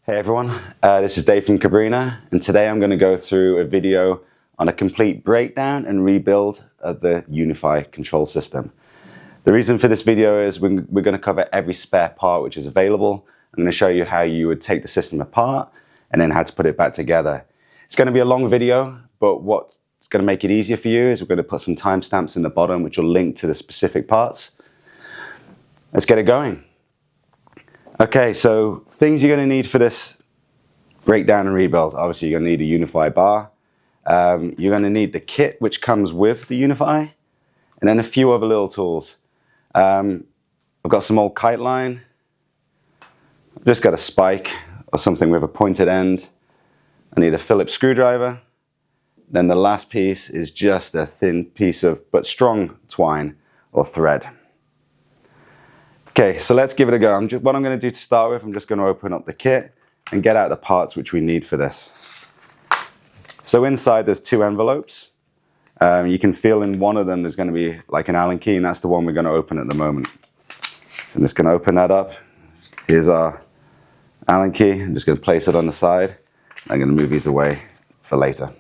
Hey everyone, this is Dave from Cabrinha, and today I'm going to go through a video on a complete breakdown and rebuild of the UNIFY control system. The reason for this video is we're going to cover every spare part which is available. I'm going to show you how you would take the system apart and then how to put it back together. It's going to be a long video, but what's going to make it easier for you is we're going to put some timestamps in the bottom which will link to the specific parts. Let's get it going. Okay, so things you're going to need for this breakdown and rebuild. Obviously, you're going to need a UNIFY bar. You're going to need the kit which comes with the UNIFY, and then a few other little tools. I've got some old kite line. I've just got a spike or something with a pointed end. I need a Phillips screwdriver. Then the last piece is just a thin piece of but strong twine or thread. Okay, so let's give it a go. What I'm going to do to start with, I'm just going to open up the kit and get out the parts which we need for this. So inside there's two envelopes. You can feel in one of them there's going to be like an Allen key, and that's the one we're going to open at the moment. So I'm just going to open that up. Here's our Allen key. I'm just going to place it on the side. I'm going to move these away for later.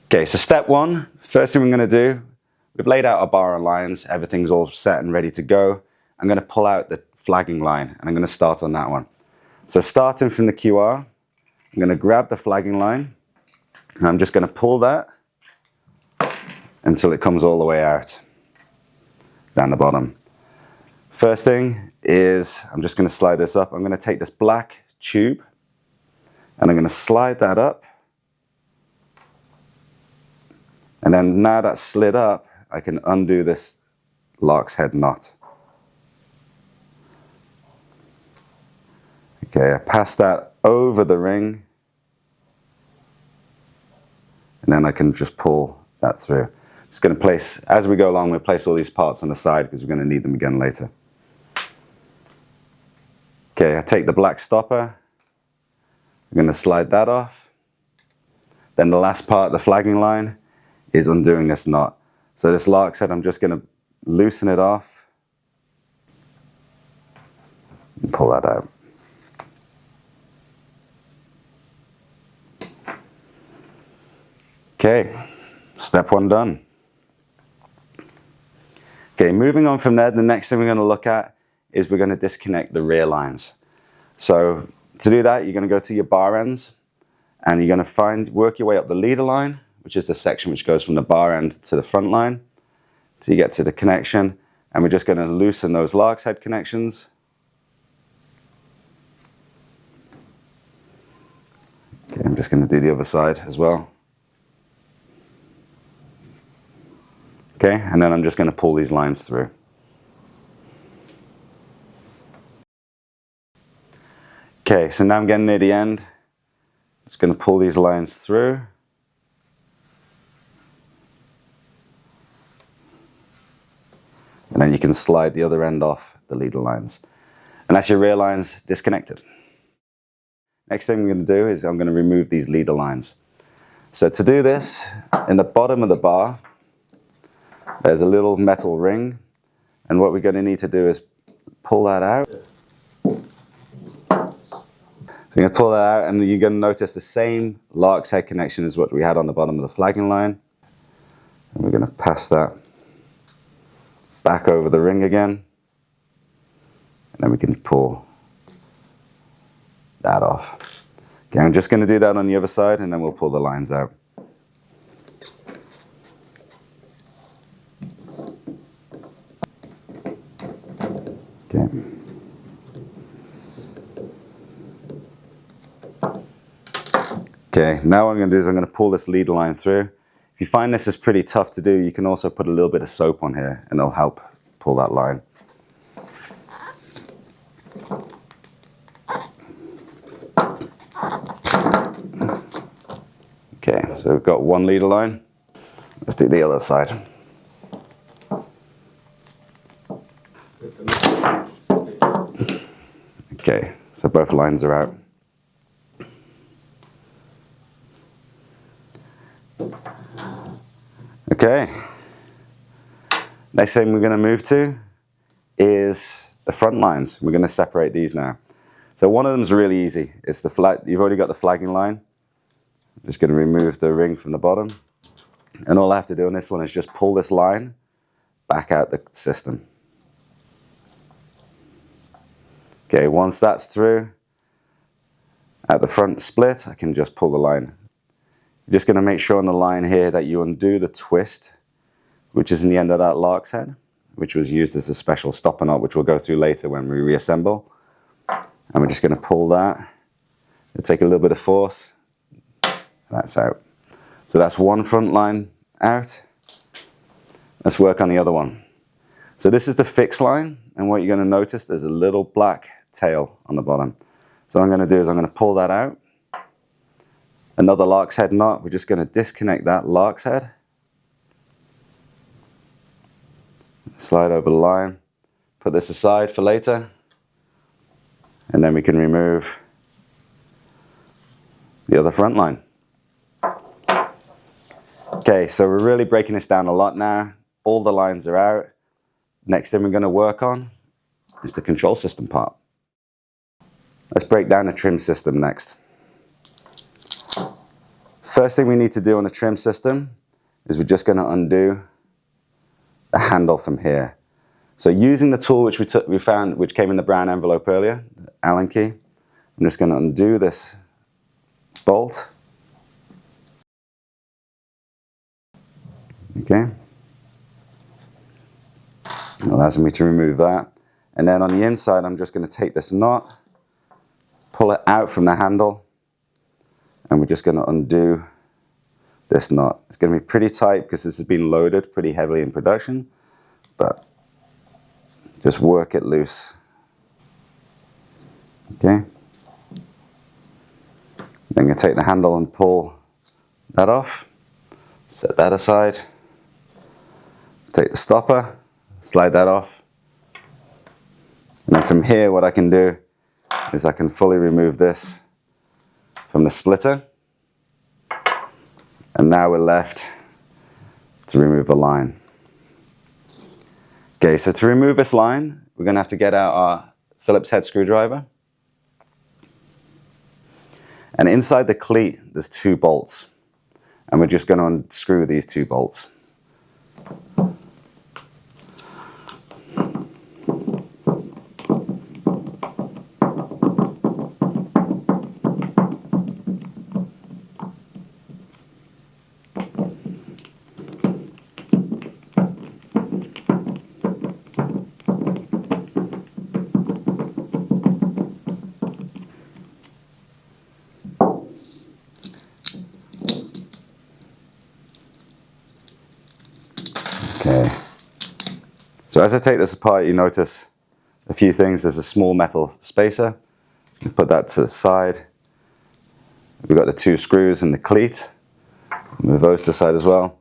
Okay, so step one, first thing we're going to do, we've laid out our bar and lines, everything's all set and ready to go. I'm going to pull out the flagging line and I'm going to start on that one. So starting from the QR, I'm going to grab the flagging line and I'm just going to pull that until it comes all the way out, down the bottom. First thing is, I'm just going to slide this up. I'm going to take this black tube and I'm going to slide that up. And then now that's slid up, I can undo this lark's head knot. Okay, I pass that over the ring. And then I can just pull that through. Just going to place, as we go along, we'll place all these parts on the side because we're going to need them again later. Okay, I take the black stopper. I'm going to slide that off. Then the last part, the flagging line, is undoing this knot. So this lark's head, I'm just going to loosen it off and pull that out. Okay, step one done. Okay, moving on from there, the next thing we're going to look at is we're going to disconnect the rear lines. So to do that, you're going to go to your bar ends and you're going to work your way up the leader line, which is the section which goes from the bar end to the front line. So you get to the connection, and we're just going to loosen those lark's head connections. Okay, I'm just going to do the other side as well. Okay, and then I'm just going to pull these lines through. Okay, so now I'm getting near the end. Just going to pull these lines through. And then you can slide the other end off the leader lines. And that's your rear lines disconnected. Next thing we're going to do is I'm going to remove these leader lines. So to do this, in the bottom of the bar, there's a little metal ring. And what we're going to need to do is pull that out. So you're going to pull that out and you're going to notice the same lark's head connection as what we had on the bottom of the flagging line. And we're going to pass that back over the ring again, and then we can pull that off. Okay, I'm just going to do that on the other side and then we'll pull the lines out. Okay. Okay, now what I'm going to do is I'm going to pull this leader line through. If you find this is pretty tough to do, you can also put a little bit of soap on here and it'll help pull that line. Okay, so we've got one leader line. Let's do the other side. Okay, so both lines are out. Okay, next thing we're going to move to is the front lines. We're going to separate these now. So one of them is really easy. It's the flag. You've already got the flagging line. I'm just going to remove the ring from the bottom. And all I have to do on this one is just pull this line back out the system. Okay, once that's through, at the front split, I can just pull the line. You're just going to make sure on the line here that you undo the twist, which is in the end of that lark's head, which was used as a special stopper knot, which we'll go through later when we reassemble. And we're just going to pull that. It'll take a little bit of force. And that's out. So that's one front line out. Let's work on the other one. So this is the fixed line, and what you're going to notice, there's a little black tail on the bottom. So what I'm going to do is I'm going to pull that out. Another lark's head knot. We're just going to disconnect that lark's head. Slide over the line. Put this aside for later. And then we can remove the other front line. Okay, so we're really breaking this down a lot now. All the lines are out. Next thing we're going to work on is the control system part. Let's break down the trim system next. First thing we need to do on the trim system is we're just going to undo the handle from here. So using the tool which we found, which came in the brown envelope earlier, the Allen key, I'm just going to undo this bolt. Okay. Allows me to remove that. And then on the inside, I'm just going to take this knot, pull it out from the handle, and we're just going to undo this knot. It's going to be pretty tight because this has been loaded pretty heavily in production, but just work it loose. Okay. Then I'm going to take the handle and pull that off, set that aside, take the stopper, slide that off, and then from here what I can do is I can fully remove this from the splitter, and now we're left to remove the line. Okay, so to remove this line, we're going to have to get out our Phillips head screwdriver, and inside the cleat there's 2 bolts, and we're just going to unscrew these 2 bolts. Okay, so as I take this apart, you notice a few things. There's a small metal spacer. You put that to the side. We've got the 2 screws and the cleat. Move those to the side as well.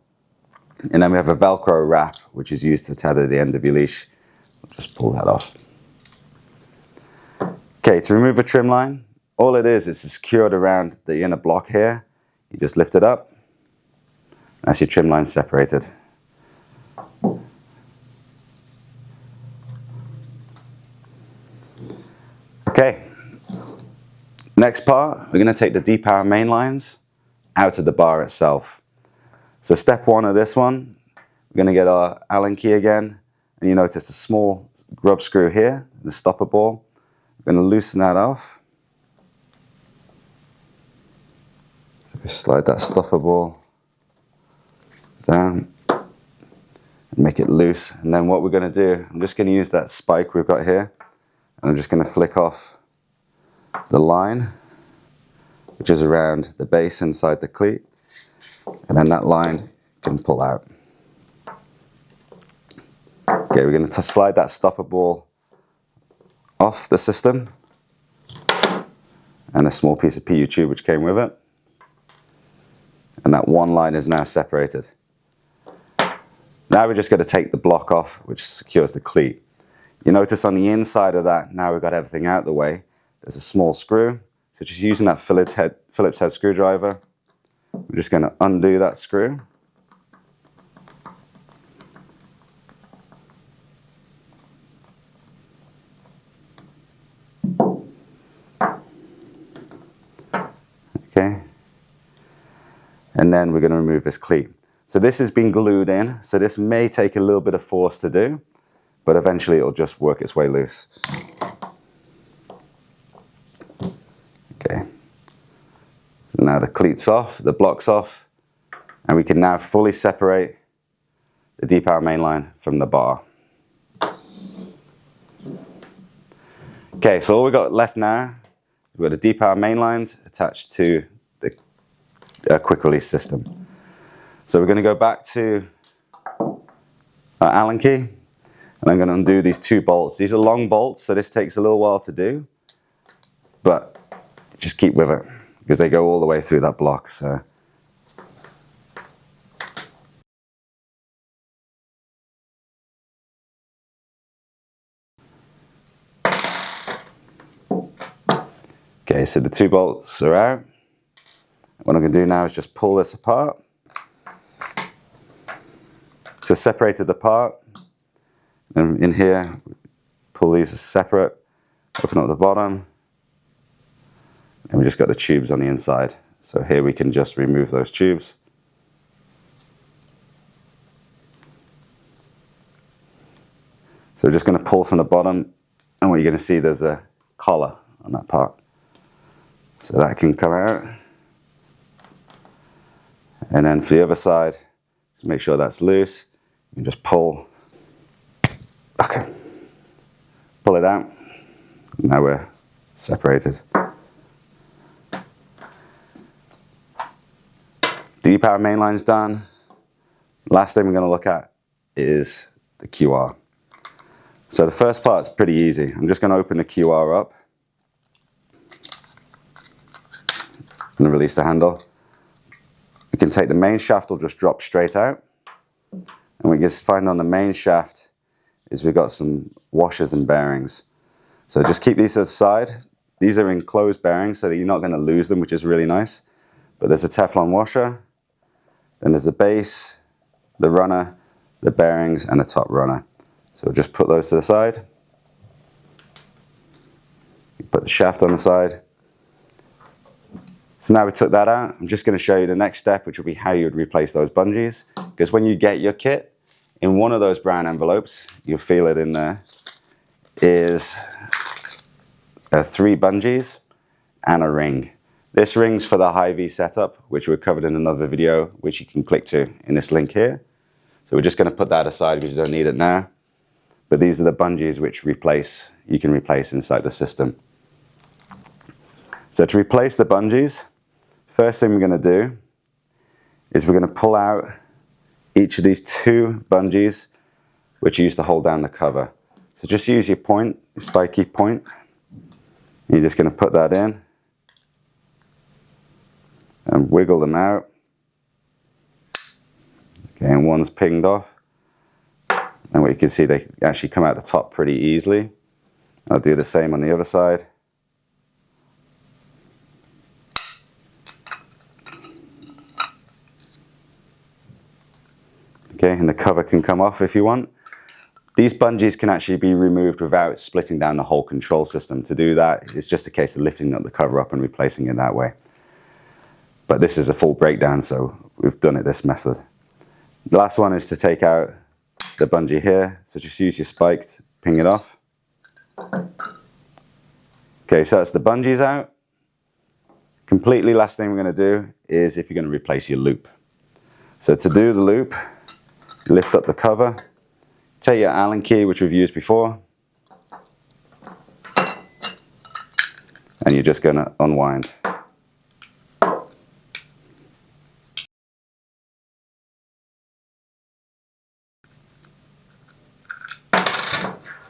And then we have a Velcro wrap, which is used to tether the end of your leash. We'll just pull that off. Okay, to remove a trim line, all it is secured around the inner block here. You just lift it up. That's your trim line separated. Okay, next part, we're going to take the DEPOWER main lines out of the bar itself. So step 1 of this one, we're going to get our Allen key again, and you notice a small grub screw here, the stopper ball. We're going to loosen that off. So we slide that stopper ball down and make it loose. And then what we're going to do, I'm just going to use that spike we've got here, and I'm just going to flick off the line, which is around the base inside the cleat, and then that line can pull out. Okay, we're going to slide that stopper ball off the system, and a small piece of PU tube which came with it, and that one line is now separated. Now we're just going to take the block off which secures the cleat. You notice on the inside of that, now we've got everything out of the way, there's a small screw. So just using that Phillips head screwdriver, we're just going to undo that screw. And then we're going to remove this cleat. So this has been glued in, so this may take a little bit of force to do, but eventually it'll just work its way loose. Okay. So now the cleat's off, the block's off, and we can now fully separate the DEPOWER mainline from the bar. Okay, so all we've got left now, we've got the DEPOWER mainlines attached to the quick release system. So we're going to go back to our Allen key, and I'm going to undo these 2 bolts. These are long bolts, so this takes a little while to do, but just keep with it because they go all the way through that block. So okay, so the 2 bolts are out. What I'm going to do now is just pull this apart. So separated the part, and in here, pull these as separate, open up the bottom, and we just got the tubes on the inside. So here we can just remove those tubes. So we're just going to pull from the bottom, and what you're going to see, there's a collar on that part. So that can come out. And then for the other side, just make sure that's loose. You just pull. Okay. Pull it out. Now we're separated. DEPOWER mainline's done. Last thing we're going to look at is the QR. So the first part's pretty easy. I'm just going to open the QR up. I'm going to release the handle. We can take the main shaft, will just drop straight out. And what you can find on the main shaft is we've got some washers and bearings. So just keep these to the side. These are enclosed bearings so that you're not going to lose them, which is really nice. But there's a Teflon washer, then there's the base, the runner, the bearings, and the top runner. So we'll just put those to the side. Put the shaft on the side. So now we took that out, I'm just going to show you the next step, which will be how you would replace those bungees. Because when you get your kit, in one of those brown envelopes, you'll feel it in there, is 3 bungees and a ring. This ring's for the high V setup, which we covered in another video, which you can click to in this link here. So we're just going to put that aside because you don't need it now. But these are the bungees which you can replace inside the system. So to replace the bungees, first thing we're going to do is we're going to pull out each of these 2 bungees which are used to hold down the cover. So just use your point, your spiky point. You're just going to put that in and wiggle them out. Okay, and one's pinged off. And what you can see, they actually come out the top pretty easily. I'll do the same on the other side. Okay, and the cover can come off if you want. These bungees can actually be removed without splitting down the whole control system. To do that, it's just a case of lifting up the cover up and replacing it that way. But this is a full breakdown, so we've done it this method. The last one is to take out the bungee here. So just use your spike to ping it off. Okay, so that's the bungees out. Completely last thing we're going to do is if you're going to replace your loop. So to do the loop, lift up the cover, take your Allen key, which we've used before, and you're just going to unwind.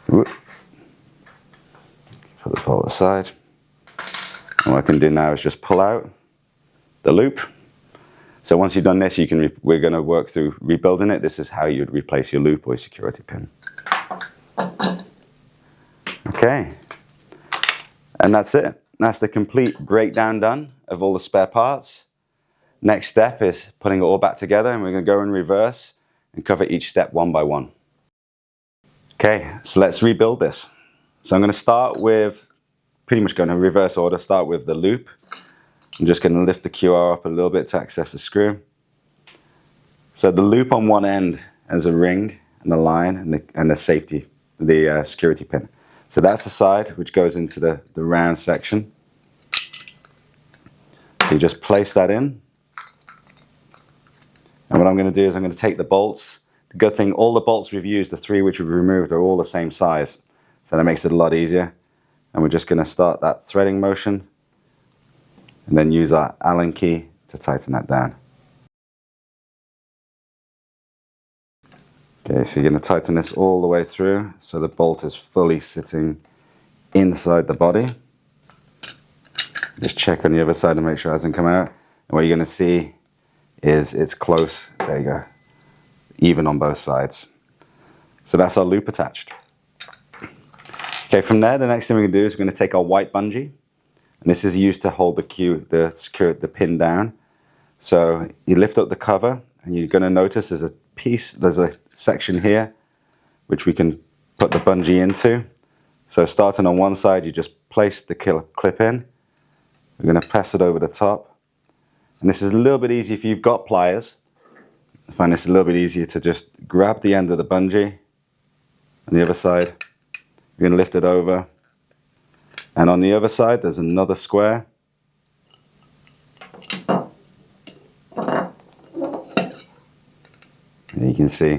Put the bolt aside. And what I can do now is just pull out the loop. So once you've done this, we're going to work through rebuilding it. This is how you'd replace your loop or your security pin. Okay, and that's it. That's the complete breakdown done of all the spare parts. Next step is putting it all back together, and we're going to go in reverse and cover each step one by one. Okay, so let's rebuild this. So I'm going to start with, pretty much going in reverse order, start with the loop. I'm just going to lift the QR up a little bit to access the screw. So the loop on one end has a ring and a line and the safety, the security pin. So that's the side which goes into the round section. So you just place that in. And what I'm going to do is I'm going to take the bolts. The good thing, all the bolts we've used, the 3 which we've removed, are all the same size. So that makes it a lot easier. And we're just going to start that threading motion and then use our Allen key to tighten that down. Okay, so you're going to tighten this all the way through so the bolt is fully sitting inside the body. Just check on the other side to make sure it hasn't come out. And what you're going to see is it's close. There you go. Even on both sides. So that's our loop attached. Okay, from there, the next thing we're going to do is we're going to take our white bungee. And this is used to hold the pin down. So you lift up the cover and you're going to notice there's a section here which we can put the bungee into. So starting on one side, you just place the clip in. We're going to press it over the top. And this is a little bit easier if you've got pliers. I find this a little bit easier to just grab the end of the bungee on the other side. You're going to lift it over. And on the other side, there's another square. And you can see,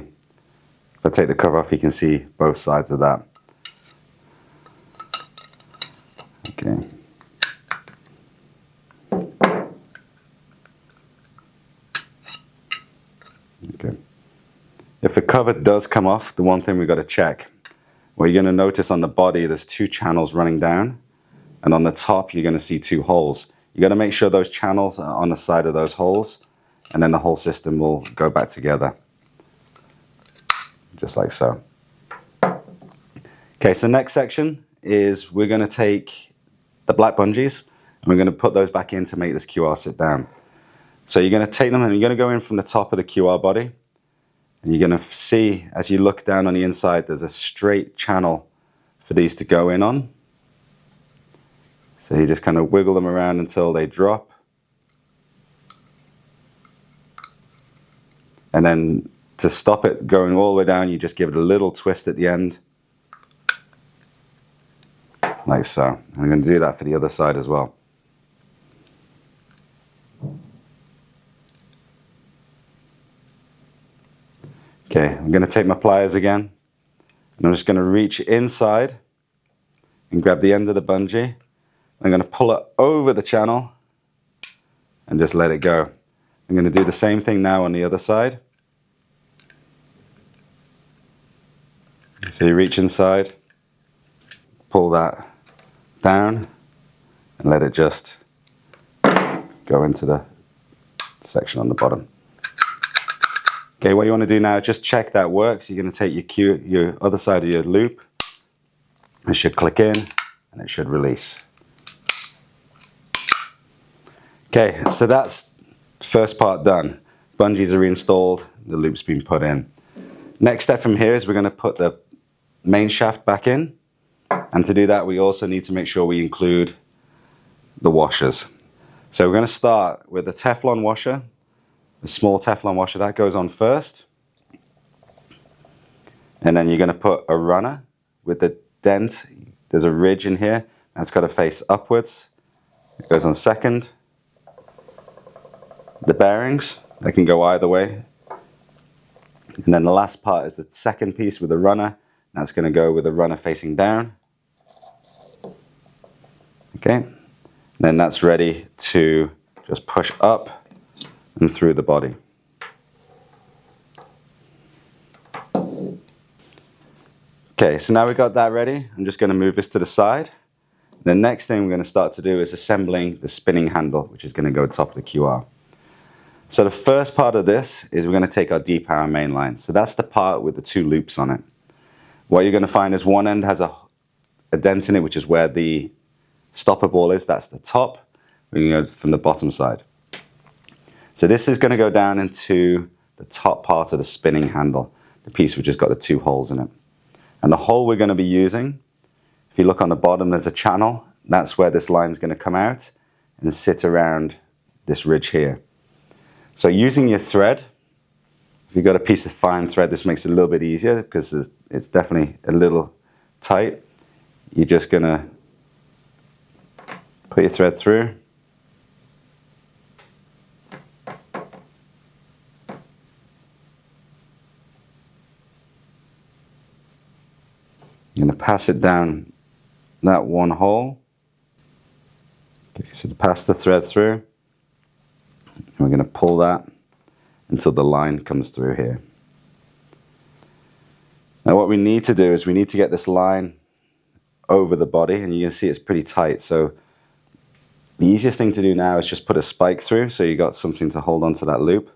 if I take the cover off, you can see both sides of that. Okay. Okay. If the cover does come off, the one thing we've got to check, well, you're going to notice on the body there's 2 channels running down, and on the top you're going to see 2 holes. You got to make sure those channels are on the side of those holes, and then the whole system will go back together, just like so. Okay, so next section is we're going to take the black bungees and we're going to put those back in to make this QR sit down. So you're going to take them and you're going to go in from the top of the QR body. And you're going to see, as you look down on the inside, there's a straight channel for these to go in on. So you just kind of wiggle them around until they drop. And then to stop it going all the way down, you just give it a little twist at the end. Like so. And I'm going to do that for the other side as well. Okay, I'm going to take my pliers again, and I'm just going to reach inside and grab the end of the bungee. I'm going to pull it over the channel and just let it go. I'm going to do the same thing now on the other side. So you reach inside, pull that down, and let it just go into the section on the bottom. Okay, what you want to do now, just check that works. You're going to take your other side of your loop. It should click in and it should release. Okay, so that's the first part done. Bungees are reinstalled, the loop's been put in. Next step from here is we're going to put the main shaft back in. And to do that, we also need to make sure we include the washers. So we're going to start with the Teflon washer. The small Teflon washer, that goes on first. And then you're going to put a runner with the dent. There's a ridge in here. That's got to face upwards. It goes on second. The bearings, they can go either way. And then the last part is the second piece with the runner. That's going to go with the runner facing down. Okay. And then that's ready to just push up and through the body. Okay, so now we've got that ready. I'm just going to move this to the side. The next thing we're going to start to do is assembling the spinning handle, which is going to go on top of the QR. So the first part of this is we're going to take our DEPOWER main line. So that's the part with the 2 loops on it. What you're going to find is one end has a dent in it, which is where the stopper ball is. That's the top. We're going to go from the bottom side. So this is going to go down into the top part of the spinning handle, the piece which has got the 2 holes in it. And the hole we're going to be using, if you look on the bottom, there's a channel. That's where this line is going to come out. and sit around this ridge here. So using your thread, if you've got a piece of fine thread, this makes it a little bit easier because it's definitely a little tight. You're just going to put your thread through. You're going to pass it down that one hole. Okay, so to pass the thread through, and we're going to pull that until the line comes through here. Now what we need to do is we need to get this line over the body, and you can see it's pretty tight. So the easiest thing to do now is just put a spike through so you got something to hold onto that loop.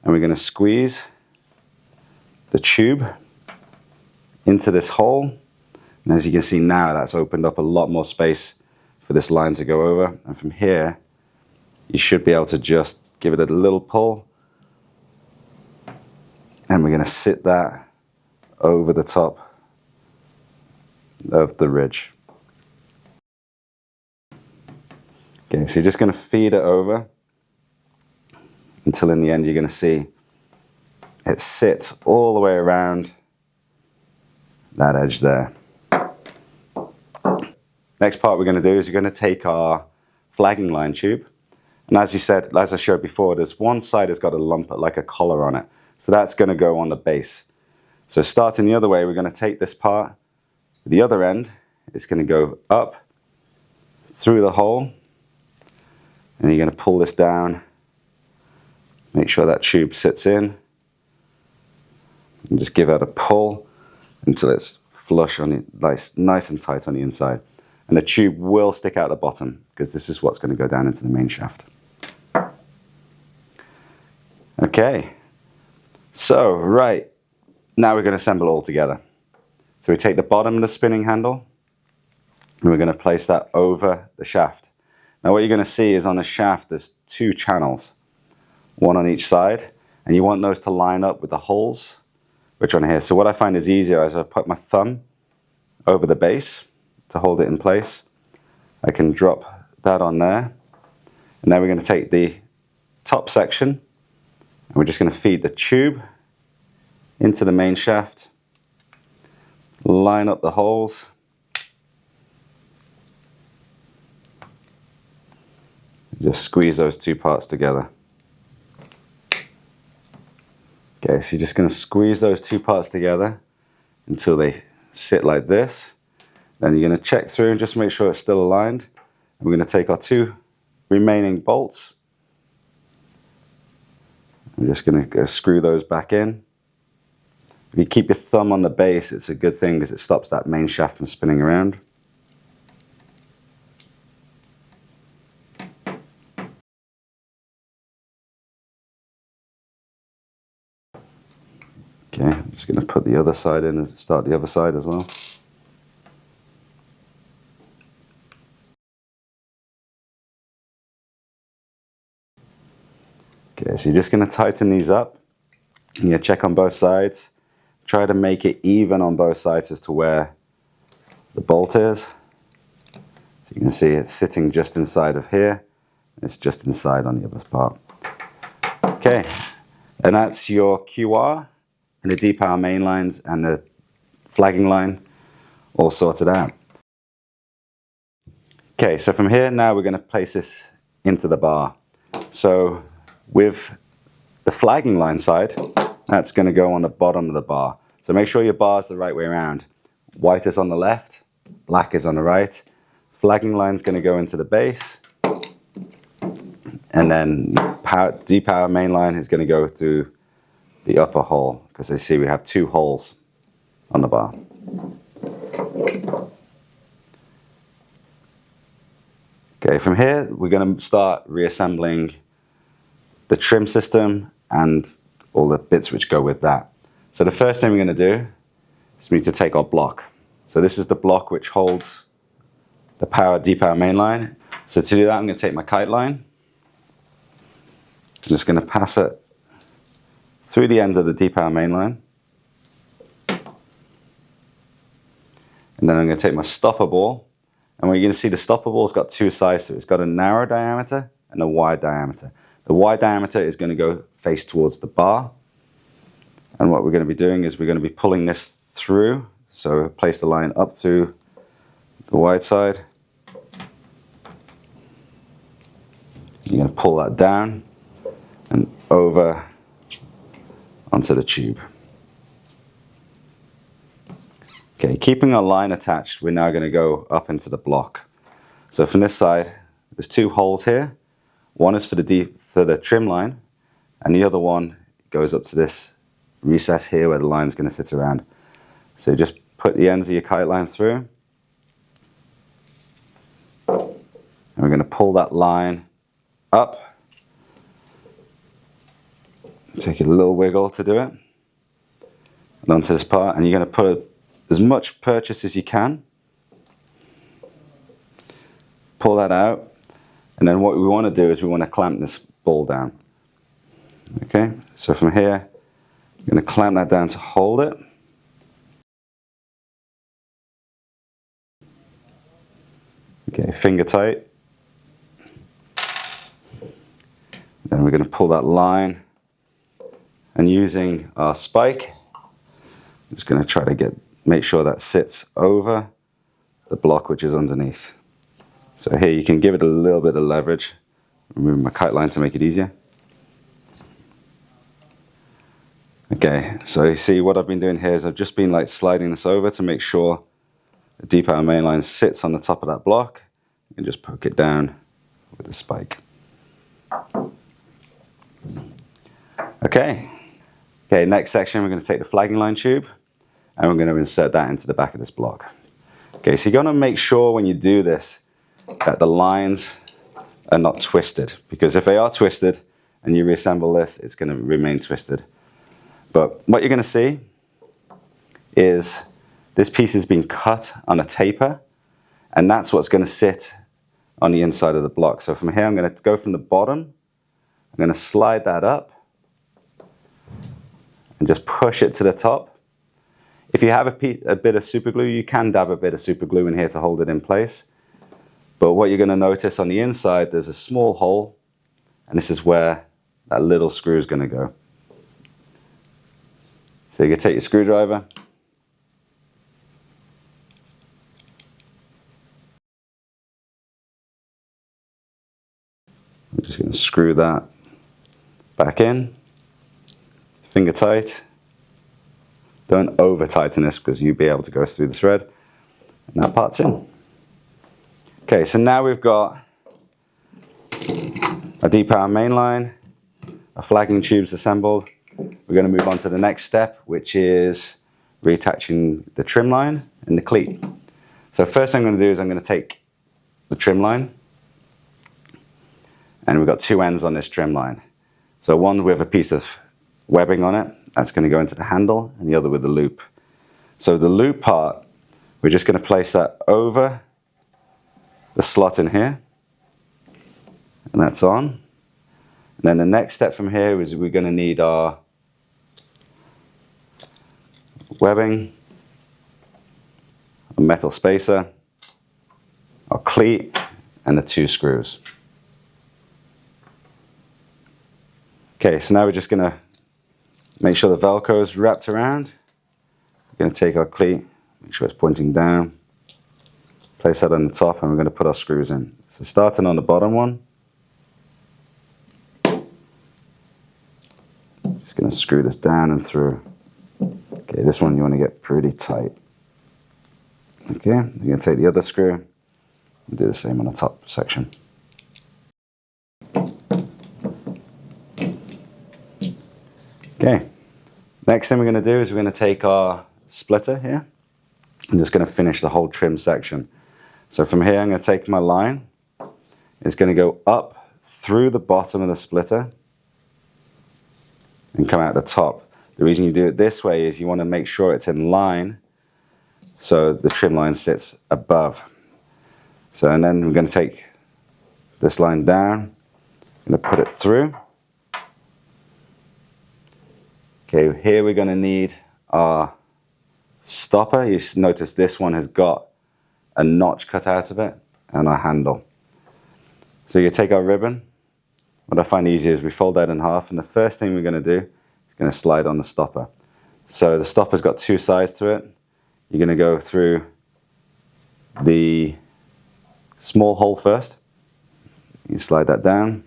And we're going to squeeze the tube into this hole. And as you can see now, that's opened up a lot more space for this line to go over. And from here, you should be able to just give it a little pull. And we're going to sit that over the top of the ridge. Okay, so you're just going to feed it over until in the end you're going to see it sits all the way around that edge there. Next part we're going to do is we're going to take our flagging line tube, and as I showed before, there's one side that's got a lump like a collar on it, so that's going to go on the base. So starting the other way, we're going to take this part, the other end is going to go up through the hole, and you're going to pull this down, make sure that tube sits in, and just give it a pull until it's flush on it, nice and tight on the inside. And the tube will stick out the bottom because this is what's going to go down into the main shaft. Okay, so right, now we're going to assemble it all together. So we take the bottom of the spinning handle and we're going to place that over the shaft. Now what you're going to see is on the shaft there's two channels, one on each side, and you want those to line up with the holes which are on here. So what I find is easier is I put my thumb over the base to hold it in place. I can drop that on there, and then we're going to take the top section and we're just going to feed the tube into the main shaft, line up the holes, just squeeze those two parts together. Okay, so you're just going to squeeze those two parts together until they sit like this. Then you're going to check through and just make sure it's still aligned. And we're going to take our two remaining bolts. I'm just going to go screw those back in. If you keep your thumb on the base, it's a good thing because it stops that main shaft from spinning around. Okay, I'm just going to put the other side in and start the other side as well. Okay, so you're just going to tighten these up. And you check on both sides. Try to make it even on both sides as to where the bolt is. So you can see it's sitting just inside of here. It's just inside on the other part. Okay, and that's your QR and the DEPOWER main lines and the flagging line all sorted out. Okay, so from here now we're going to place this into the bar. So with the flagging line side, that's going to go on the bottom of the bar. So make sure your bar is the right way around. White is on the left, black is on the right. Flagging line is going to go into the base. And then DEPOWER main line is going to go through the upper hole, because you see we have two holes on the bar. Okay, from here we're going to start reassembling the trim system and all the bits which go with that. So the first thing we're going to do is we need to take our block. So this is the block which holds the DEPOWER main line. So to do that I'm going to take my kite line. I'm just going to pass it through the end of the DEPOWER main line. And then I'm going to take my stopper ball And you're going to see the stopper ball's got two sides to it. It's got a narrow diameter and a wide diameter. The wide diameter is going to go face towards the bar. And what we're going to be doing is we're going to be pulling this through. So place the line up through the wide side. You're going to pull that down and over onto the tube. Okay, keeping our line attached, we're now going to go up into the block. So from this side, there's two holes here. One is for the trim line, and the other one goes up to this recess here where the line's going to sit around. So just put the ends of your kite line through. And we're going to pull that line up. Take a little wiggle to do it. And onto this part, and you're going to put as much purchase as you can. Pull that out, and then what we want to do is we want to clamp this ball down. Okay, so from here, I'm going to clamp that down to hold it. Okay, finger tight. Then we're going to pull that line, and using our spike, I'm just going to try to make sure that sits over the block which is underneath. So here you can give it a little bit of leverage. Remove my kite line to make it easier. Okay, so you see what I've been doing here is I've just been like sliding this over to make sure the DEPOWER main line sits on the top of that block, and just poke it down with the spike. Okay, next section we're going to take the flagging line tube and we're going to insert that into the back of this block. Okay, so you're going to make sure when you do this that the lines are not twisted, because if they are twisted and you reassemble this, it's going to remain twisted. But what you're going to see is this piece is being cut on a taper, and that's what's going to sit on the inside of the block. So from here I'm going to go from the bottom, I'm going to slide that up and just push it to the top. If you have a bit of super glue, you can dab a bit of super glue in here to hold it in place. But what you're going to notice on the inside, there's a small hole, and this is where that little screw is going to go. So you can take your screwdriver, I'm just going to screw that back in, finger tight. Don't over tighten this because you'll be able to go through the thread, and that part's in. Okay, so now we've got a DEPOWER main line, our flagging tubes assembled. We're going to move on to the next step, which is reattaching the trim line and the cleat. So first thing I'm going to do is I'm going to take the trim line, and we've got two ends on this trim line. So one with a piece of webbing on it, that's going to go into the handle, and the other with the loop. So the loop part, we're just going to place that over the slot in here, and that's on. And then the next step from here is we're going to need our webbing, a metal spacer, our cleat, and the two screws. Okay, so now we're just going to make sure the Velcro is wrapped around. We're going to take our cleat, make sure it's pointing down, place that on the top, and we're going to put our screws in. So starting on the bottom one, just going to screw this down and through. Okay, this one you want to get pretty tight. Okay, you're going to take the other screw and do the same on the top section. Okay, next thing we're going to do is we're going to take our splitter here. I'm just going to finish the whole trim section. So from here I'm going to take my line. It's going to go up through the bottom of the splitter and come out the top. The reason you do it this way is you want to make sure it's in line so the trim line sits above. So, and then we're going to take this line down, I'm going to put it through. Okay, here we're going to need our stopper. You notice this one has got a notch cut out of it and our handle. So you take our ribbon. What I find easier is we fold that in half, and the first thing we're going to do is going to slide on the stopper. So the stopper's got two sides to it. You're going to go through the small hole first. You slide that down,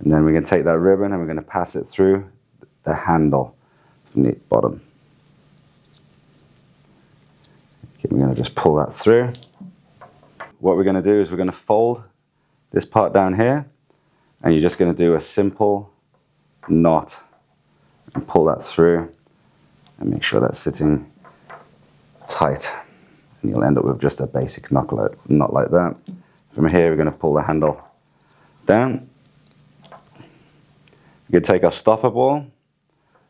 and then we're going to take that ribbon and we're going to pass it through the handle from the bottom. Okay, we're going to just pull that through. What we're going to do is we're going to fold this part down here, and you're just going to do a simple knot and pull that through and make sure that's sitting tight, and you'll end up with just a basic knot like that. From here we're going to pull the handle down. We're going to take our stopper ball, and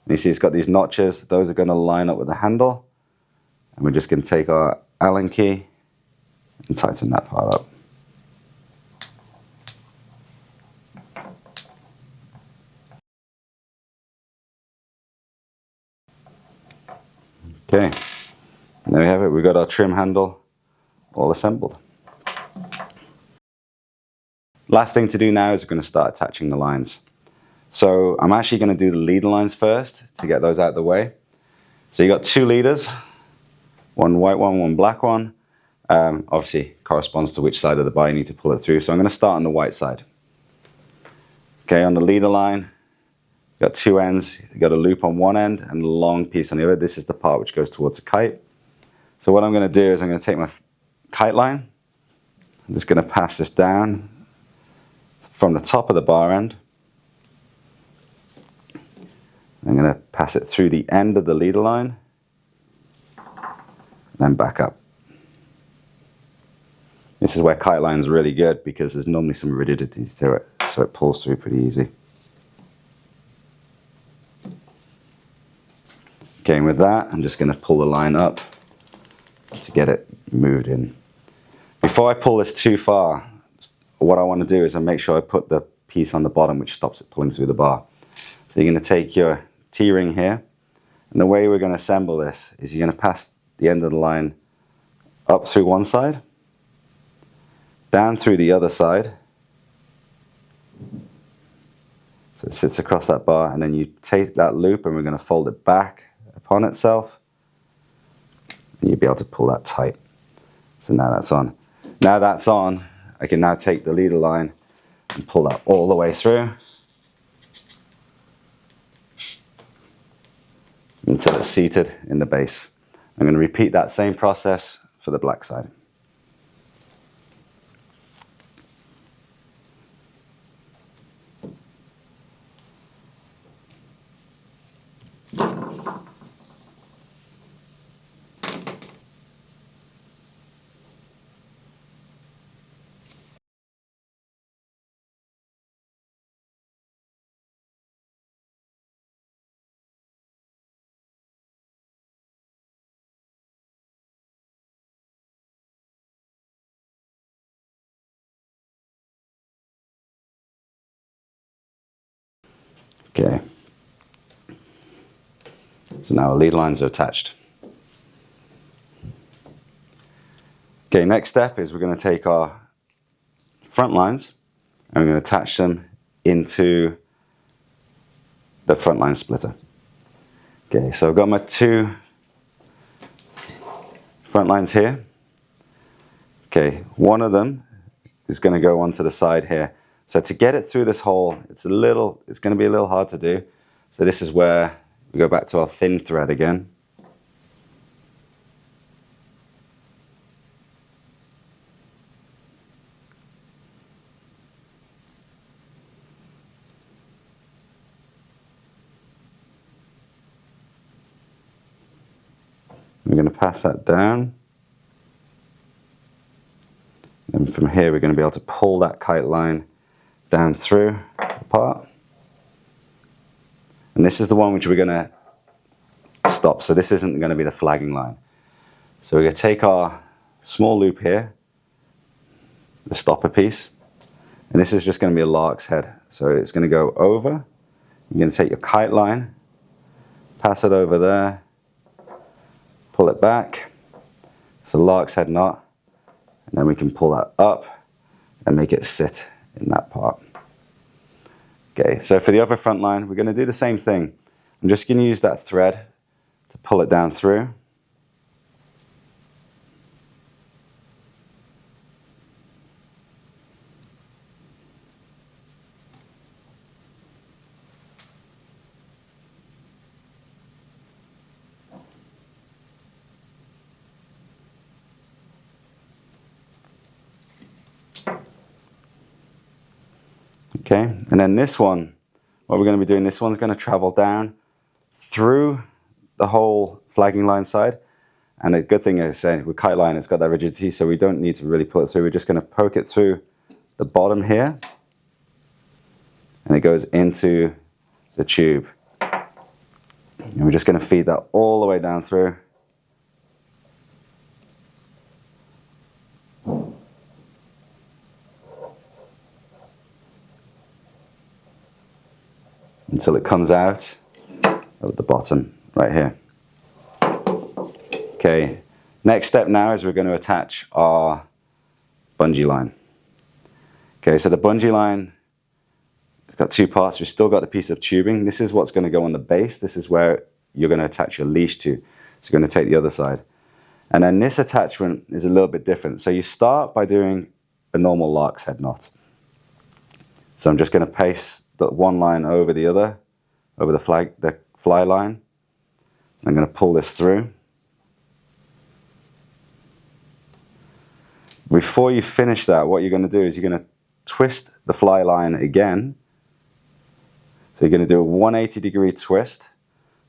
you see it's got these notches. Those are going to line up with the handle, and we're just going to take our Allen key and tighten that part up. Okay, and there we have it. We've got our trim handle all assembled. Last thing to do now is we're going to start attaching the lines. So I'm actually going to do the leader lines first to get those out of the way. So you got two leaders, one white one, one black one. Obviously corresponds to which side of the bar you need to pull it through. So I'm going to start on the white side. Okay, on the leader line, got two ends. You got a loop on one end and a long piece on the other. This is the part which goes towards the kite. So what I'm going to do is I'm going to take my kite line. I'm just going to pass this down from the top of the bar end. I'm going to pass it through the end of the leader line and then back up. This is where kite line is really good because there's normally some rigidity to it, so it pulls through pretty easy. Okay, and with that, I'm just going to pull the line up to get it moved in. Before I pull this too far, what I want to do is I make sure I put the piece on the bottom which stops it pulling through the bar. So you're going to take your T-ring here, and the way we're going to assemble this is you're going to pass the end of the line up through one side, down through the other side, so it sits across that bar, and then you take that loop and we're going to fold it back upon itself, and you'll be able to pull that tight. So now that's on. Now that's on, I can now take the leader line and pull that all the way through until it's seated in the base. I'm going to repeat that same process for the black side. Okay, so now our lead lines are attached. Okay, next step is we're going to take our front lines and we're going to attach them into the front line splitter. Okay, so I've got my two front lines here. Okay, one of them is going to go onto the side here. So to get it through this hole, it's going to be a little hard to do. So this is where we go back to our thin thread again. We're going to pass that down. And from here we're going to be able to pull that kite line down through the part. And this is the one which we're going to stop. So this isn't going to be the flagging line. So we're going to take our small loop here, the stopper piece, and this is just going to be a lark's head. So it's going to go over. You're going to take your kite line, pass it over there, pull it back, It's a lark's head knot, and then we can pull that up and make it sit in that part. Okay, so for the other front line, we're going to do the same thing. I'm just going to use that thread to pull it down through. Okay, and then this one, what we're going to be doing, this one's going to travel down through the whole flagging line side. And the good thing is, with kite line, it's got that rigidity, so we don't need to really pull it through. We're just going to poke it through the bottom here, and it goes into the tube. And we're just going to feed that all the way down through. Until it comes out at the bottom right here. Okay, next step now is we're going to attach our bungee line. Okay, so the bungee line, it's got two parts. We've still got a piece of tubing. This is what's going to go on the base. This is where you're going to attach your leash to. So you're going to take the other side. And then this attachment is a little bit different. So you start by doing a normal lark's head knot. So I'm just going to paste the one line over the other, over the fly line. I'm going to pull this through. Before you finish that, what you're going to do is you're going to twist the fly line again. So you're going to do a 180-degree twist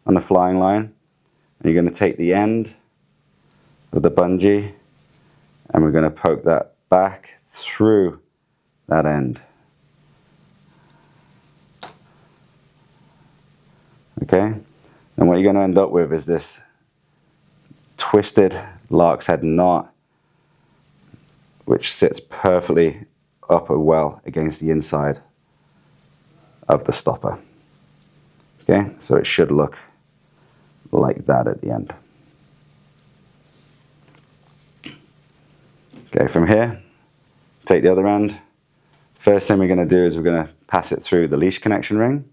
on the flying line. And you're going to take the end of the bungee and we're going to poke that back through that end. Okay, and what you're going to end up with is this twisted lark's head knot, which sits perfectly up and well against the inside of the stopper. Okay, so it should look like that at the end. Okay, from here, take the other end. First thing we're going to do is we're going to pass it through the leash connection ring.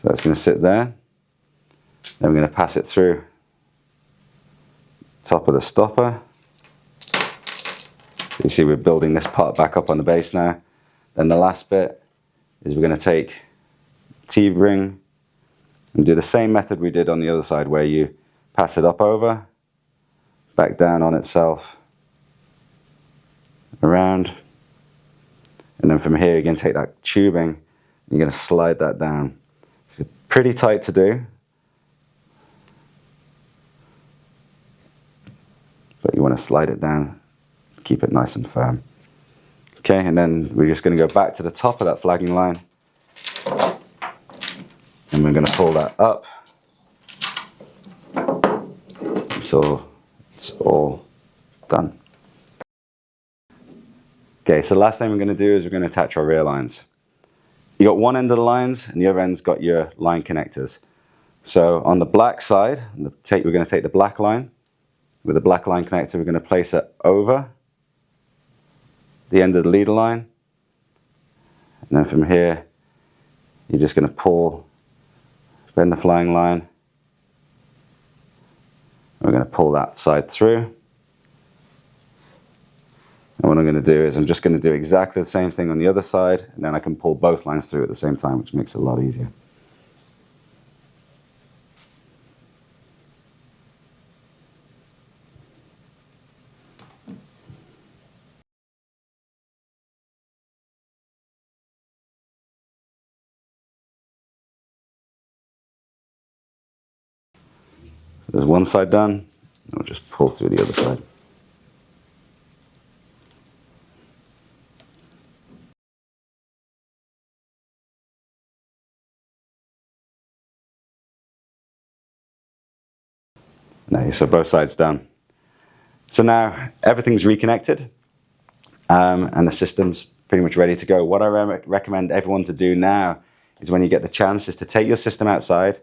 So it's going to sit there. Then we're going to pass it through top of the stopper. So you see we're building this part back up on the base now. Then the last bit is we're going to take T-ring and do the same method we did on the other side, where you pass it up over, back down on itself, around, and then from here you're going to take that tubing and you're going to slide that down. It's pretty tight to do, but you want to slide it down, keep it nice and firm. Okay, and then we're just going to go back to the top of that flagging line and we're going to pull that up until it's all done. Okay, so the last thing we're going to do is we're going to attach our rear lines. You got one end of the lines and the other end's got your line connectors. So on the black side, we're going to take the black line. With the black line connector, we're going to place it over the end of the leader line. And then from here, you're just going to bend the flying line. We're going to pull that side through. And what I'm going to do is I'm just going to do exactly the same thing on the other side, and then I can pull both lines through at the same time, which makes it a lot easier. There's one side done, and we'll just pull through the other side. No, so both sides done. So now everything's reconnected and the system's pretty much ready to go. What I recommend everyone to do now is, when you get the chance, is to take your system outside,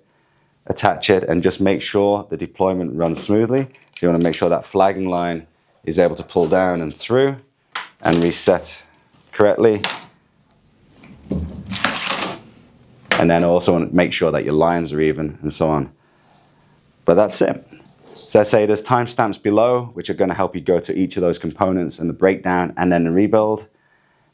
attach it, and just make sure the deployment runs smoothly. So you want to make sure that flagging line is able to pull down and through and reset correctly. And then also want to make sure that your lines are even and so on. But that's it. So I say there's timestamps below which are going to help you go to each of those components and the breakdown and then the rebuild.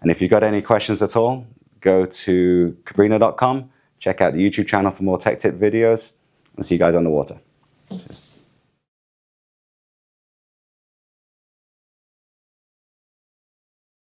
And if you've got any questions at all, go to cabrinha.com, check out the YouTube channel for more tech tip videos, and see you guys on the water. Cheers.